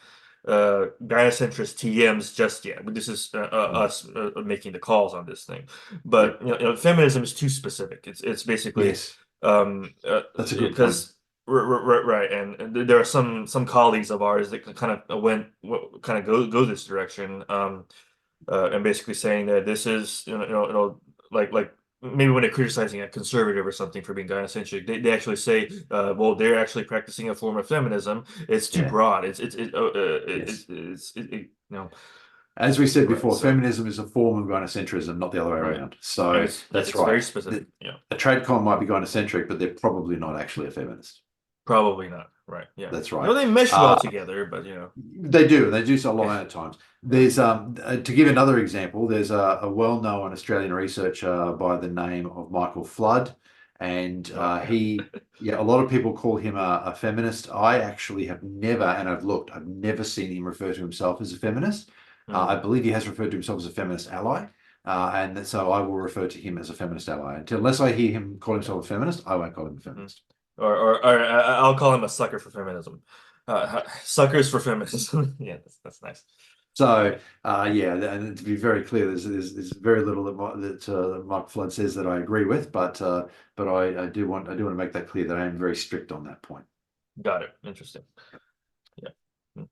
gynocentrist TMs just yet. But this is us making the calls on this thing. But Yep. feminism is too specific. It's basically Yes. um That's a good point. because right, and there are some colleagues of ours that kind of kind of go this direction, and basically saying that this is like maybe when they're criticizing a conservative or something for being gynocentric, they actually say, well, they're actually practicing a form of feminism. It's too Yeah. broad. Yes. You know, As we said right. before, So feminism is a form of gynocentrism, not the other way right, around. and So that's it's very right. specific. Yeah, A trade con might be gynocentric, but they're probably not actually a feminist. probably not. Right. Yeah. That's right. They mesh well Uh, together, but They do so a lot at times. right. There's to give another example, there's a well-known Australian researcher by the name of Michael Flood, and Oh yeah. yeah, a lot of people call him a feminist. I actually have never, and I've never seen him refer to himself as a feminist. I Mm, believe he has referred to himself as a feminist ally, and so I will refer to him as a feminist ally. Unless I hear him call yeah. himself a feminist, I won't call him a Mm. feminist. Or I'll call him a sucker for feminism. Suckers for feminism. Yeah, that's nice. So, yeah, and to be very clear, there's very little that Mike Flood says that I agree with, but I do want to make that clear that I am very strict on that point. Got it. Interesting. Yeah.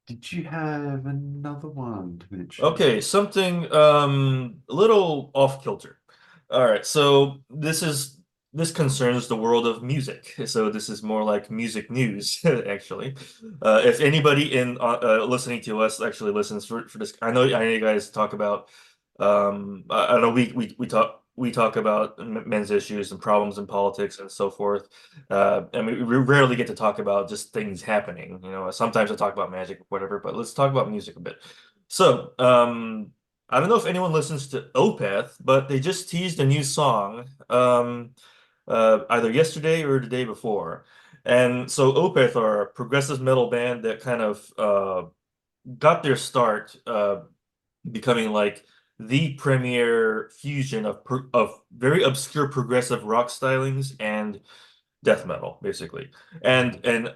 Did you have another one to mention? Okay, something a little off kilter. All right, so this concerns the world of music. So this is more like music news, actually. If anybody in listening to us actually listens for this, I know you guys talk about I know we talk about men's issues and problems in politics and so forth. And we rarely get to talk about just things happening. You know, sometimes I talk about magic or whatever, but let's talk about music a bit. So, I don't know if anyone listens to Opeth, but they just teased a new song, either yesterday or the day before. And so Opeth are a progressive metal band that kind of got their start becoming like the premier fusion of very obscure progressive rock stylings and death metal, basically. And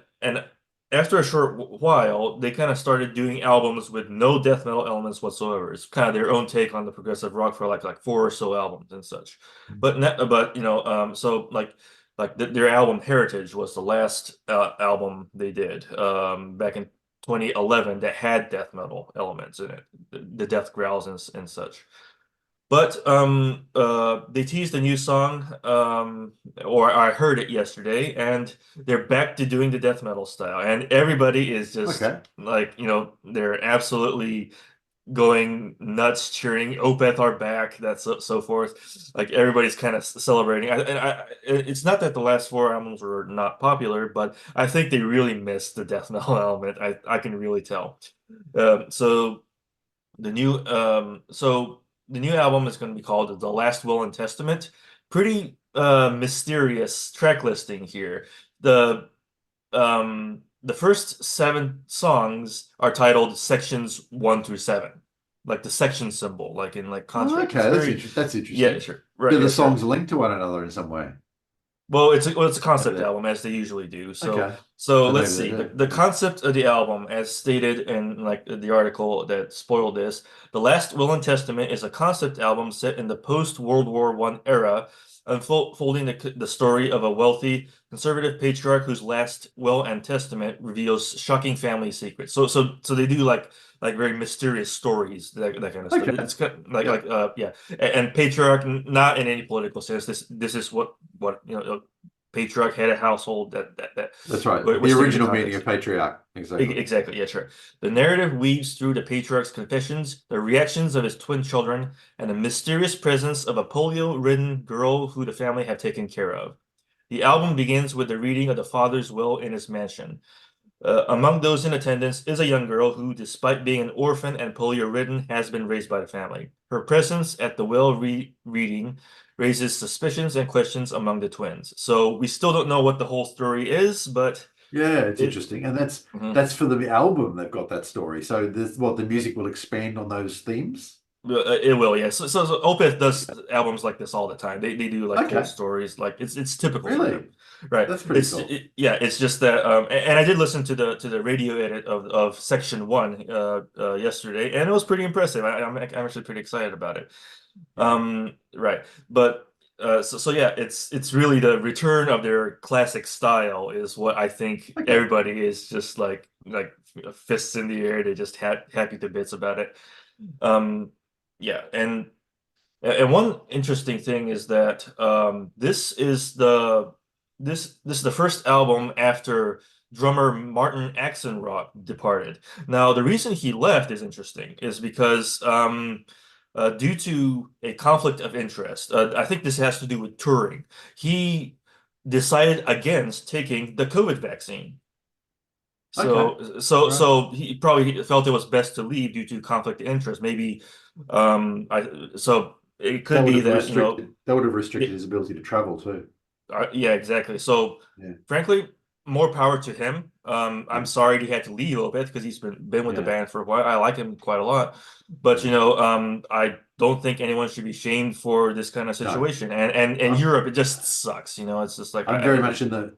after a short while, they kind of started doing albums with no death metal elements whatsoever. It's kind of their own take on the progressive rock for like four or so albums and such. But you know, so like their album Heritage was the last album they did back in 2011 that had death metal elements in it, the death growls and such. But they teased a new song, or I heard it yesterday, and they're back to doing the death metal style, and everybody is just Okay. like, you know, they're absolutely going nuts, cheering. Opeth are back, that's so forth. Like everybody's kind of celebrating. It's not that the last four albums were not popular, but I think they really missed the death metal element. I can really tell. So. So the new album is going to be called The Last Will and Testament. Pretty mysterious track listing here. The first seven songs are titled sections 1 through 7, like the section symbol, like in like Oh, contract. It's okay. very, That's yeah, interesting. sure, right, Do the yeah, sure. songs link to one another in some way? Well, it's a Have concept they? album as they usually do. Okay. So So let's maybe they see. do. The Yeah. concept of the album, as stated in like the article that spoiled this, The Last Will and Testament is a concept album set in the post-World War One era, unfolding the story of a wealthy conservative patriarch whose last will and testament reveals shocking family secrets. So they do like very mysterious stories, that kind of stuff. Okay. It's kind of like Yep. yeah, and patriarch, not in any political sense. This is what you know, patriarch head of household, that That's right. The which thing in the original meaning context. of patriarch. Exactly. Exactly, yeah, sure. The narrative weaves through the patriarch's confessions, the reactions of his twin children, and the mysterious presence of a polio-ridden girl who the family have taken care of. The album begins with the reading of the father's will in his mansion. Among those in attendance is a young girl who, despite being an orphan and polio-ridden, has been raised by the family. Her presence at the will reading raises suspicions and questions among the twins. So we still don't know what the whole story is, but Yeah, it's it. interesting. And Mhm. that's for the album they've got that story. So this what the music will expand on those themes. It will, yeah. So Opeth does albums like this all the time. They do like whole Okay. stories, like it's typical for them, Really? right? That's pretty cool. Yeah. It's just that, and I did listen to the radio edit of section one yesterday, and it was pretty impressive. I'm actually pretty excited about it. Yeah. Right, but so yeah, it's really the return of their classic style is what I think Okay. everybody is just like fists in the air. They just happy to bits about it. Um, yeah, and one interesting thing is that this is the first album after drummer Martin Axelrod departed. Now, the reason he left is interesting, is because due to a conflict of interest, I think this has to do with touring. He decided against taking the COVID vaccine. Okay. Right. So he probably felt it was best to leave due to conflict of interest. Maybe, so it could be that, you know, That would have yeah, restricted his ability to travel too. yeah, exactly. So, Yeah. frankly, more power to him. I'm Yeah. sorry he had to leave a little bit because he's been with the Yeah. band for a while. I like him quite a lot, but Yeah. you know, I don't think anyone should be shamed for this kind of No. situation. And I'm Europe, it just sucks. You know, it's just like I'm very much in the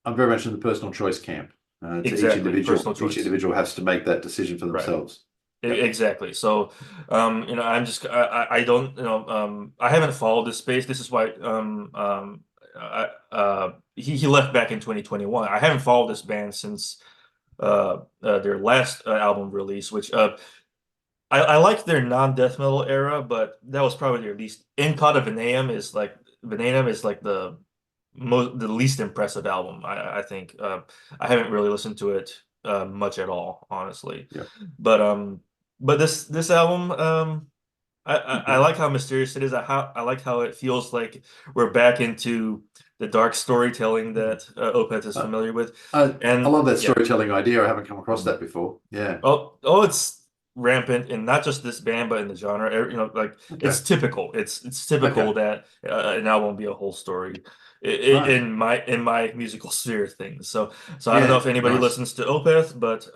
I'm very much in the personal choice camp. It's exactly personal each choice. individual has to make that decision for Right. themselves. Yep. Exactly. So, I'm just I don't I haven't followed this space. This is why he left back in 2021. I haven't followed this band since their last album release, which I like their non-death metal era, but that was probably their least. Incauda Venenum is like the least impressive album. I think I haven't really listened to it much at all, honestly. Yep. But this album I Okay. like how mysterious it is. I like how it feels like we're back into the dark storytelling that Opeth is Uh, familiar with, I and love that yeah. storytelling idea. I haven't come across Mhm. that before. Yeah. Oh, it's rampant in not just this band, but in the genre. Like Okay. it's typical. It's typical Okay. that an album be a whole story Right. in my musical sphere of things. So I don't know Yeah. if anybody Nice. listens to Opeth, but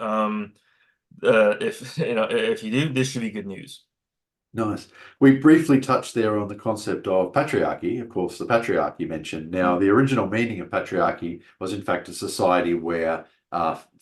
if if you do, this should be good news. Nice. We briefly touched there on the concept of patriarchy. Of course, the patriarchy mentioned. Now, the original meaning of patriarchy was, in fact, a society where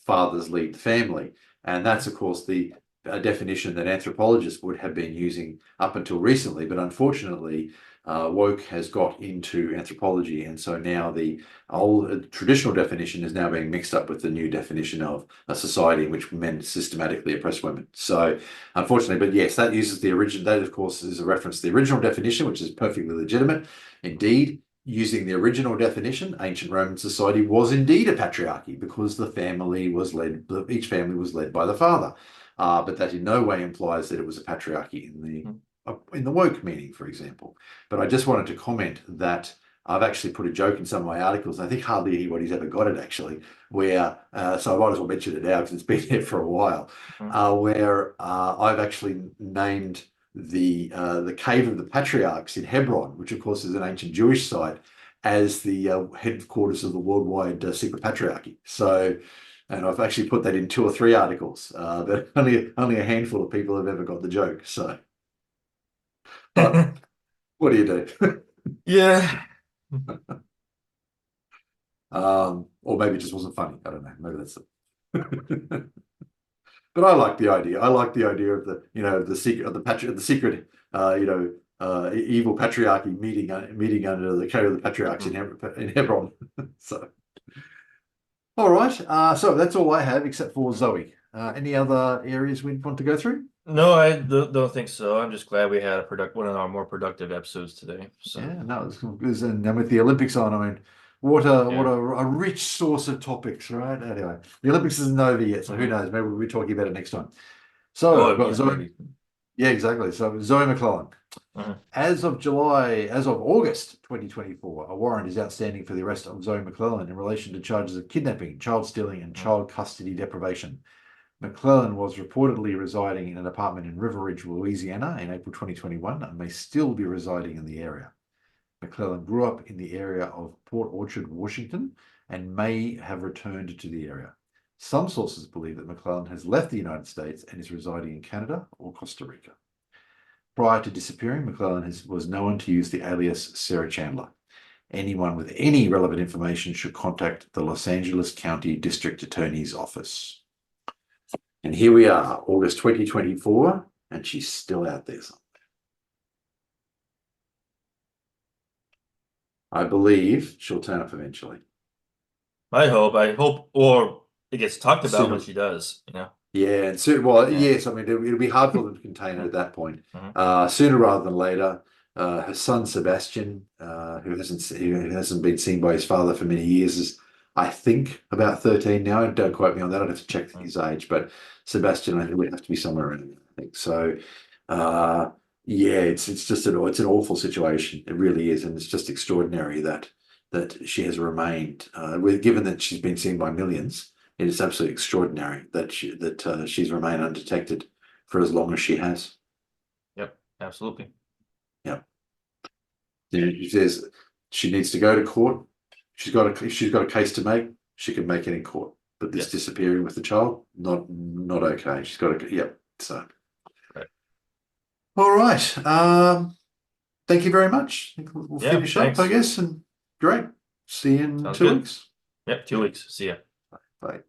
fathers lead the family. And that's, of course, the definition that anthropologists would have been using up until recently. But unfortunately, woke has got into anthropology. And so now the old traditional definition is now being mixed up with the new definition of a society in which men systematically oppress women. So, unfortunately, but yes, that uses the original. That, of course, is a reference to the original definition, which is perfectly legitimate. Indeed, using the original definition, ancient Roman society was indeed a patriarchy because each family was led by the father. But that in no way implies that it was a patriarchy in the woke meaning, for example. But I just wanted to comment that I've actually put a joke in some of my articles. I think hardly anybody's ever got it actually, where so I might as well mention it now because it's been there for a while Mhm. where I've actually named the cave of the patriarchs in Hebron, which of course is an ancient Jewish site, as the headquarters of the worldwide secret patriarchy. So, and I've actually put that in 2 or 3 articles. But only a handful of people have ever got the joke. So, but what do you do? Yeah. Or maybe it just wasn't funny. I don't know. Maybe that's it. But I like the idea. I like the idea of the secret of the secret, evil patriarchy meeting under the code of the patriarchs Mhm. in Hebron. So, all right. So that's all I have except for Zoe. Any other areas we want to go through? No, I don't think so. I'm just glad we had one of our more productive episodes today. So Yeah, no, and with the Olympics on, I mean, what yeah. a rich source of topics, right? Anyway, the Olympics isn't over yet, so who Hmm. knows? Maybe we'll be talking about it next time. So I've Oh got yeah, Zoe. maybe. Yeah, exactly. So Zoe McClellan. Mhm. As of August 2024, a warrant is outstanding for the arrest of Zoe McClellan in relation to charges of kidnapping, child stealing, and Mhm. child custody deprivation. McClellan was reportedly residing in an apartment in River Ridge, Louisiana in April 2021 and may still be residing in the area. McClellan grew up in the area of Port Orchard, Washington, and may have returned to the area. Some sources believe that McClellan has left the United States and is residing in Canada or Costa Rica. Prior to disappearing, McClellan was known to use the alias Sarah Chandler. Anyone with any relevant information should contact the Los Angeles County District Attorney's Office. And here we are, August 2024, and she's still out there somewhere. I believe she'll turn up eventually. I hope, or it gets talked about when Sooner, she does. yeah, and soon, well, Yeah. yes, I mean, it'll be hard for them to contain her Mhm. at that point. Mhm. Sooner rather than later, her son Sebastian, who hasn't been seen by his father for many years, is I think about 13 now. Don't quote me on that. I'd have to check Mhm. his age, but Sebastian, I think would have to be somewhere around there, I think. So, uh, yeah, it's an awful situation. It really is, and it's just extraordinary that she has remained. Given that she's been seen by millions, it is absolutely extraordinary that she's remained undetected for as long as she has. Yep, absolutely. Yeah. She says she needs to go to court. If she's got a case to make, she can make it in court. But this Yes. disappearing with the child, not okay. She's got to, yep. So, Right. all right. Thank you very much. I think we'll Yeah, finish up, I thanks. guess. And great. See you in Sounds two good. weeks. Yep, two Yeah. weeks. See ya. Bye.